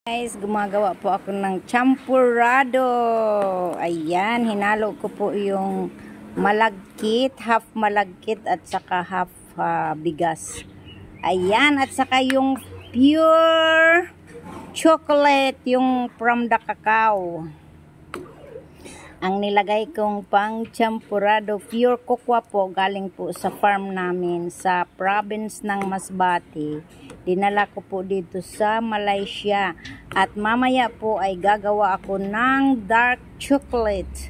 Guys, gumagawa po ako ng champurrado. Ayan, hinalo ko po yung malagkit, half malagkit at saka half bigas. Ayan, at saka yung pure chocolate, yung from the cacao. Ang nilagay kong pang champurrado, pure cocoa po, galing po sa farm namin sa province ng Masbate. Dinala ko po dito sa Malaysia. At mamaya po ay gagawa ako ng dark chocolate.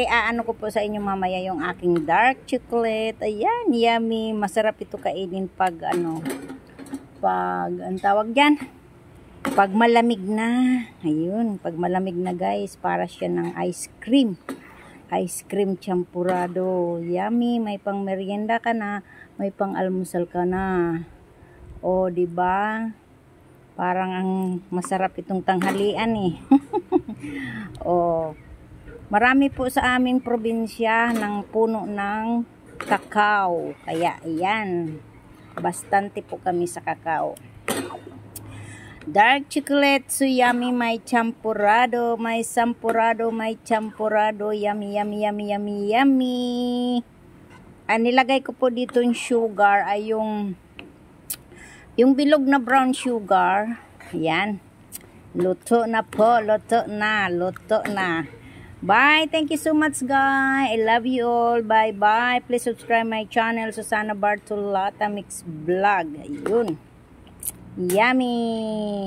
Aano ko po sa inyo mamaya yung aking dark chocolate. Ayan, yummy. Masarap ito kainin pag ang tawag dyan? Pag malamig na. Ayun, pag malamig na guys, para siya ng ice cream. Ice cream champurrado. Yummy, may pang merienda ka na, may pang almusal ka na. O, di ba? Parang ang masarap itong tanghalian eh. O, marami po sa aming probinsya ng puno ng kakao. Kaya, ayan. Bastante po kami sa kakao. Dark chocolate, so yummy, may champurrado, may sampurrado, may champurrado, yummy, yummy, yummy, yummy, yummy. Nilagay ko po dito yung sugar, ay yung bilog na brown sugar. Ayan. Luto na po, luto na, luto na. Bye, thank you so much guys. I love you all. Bye bye. Please subscribe my channel, Susana Bartolata Mix Vlog. Ayun. Yummy!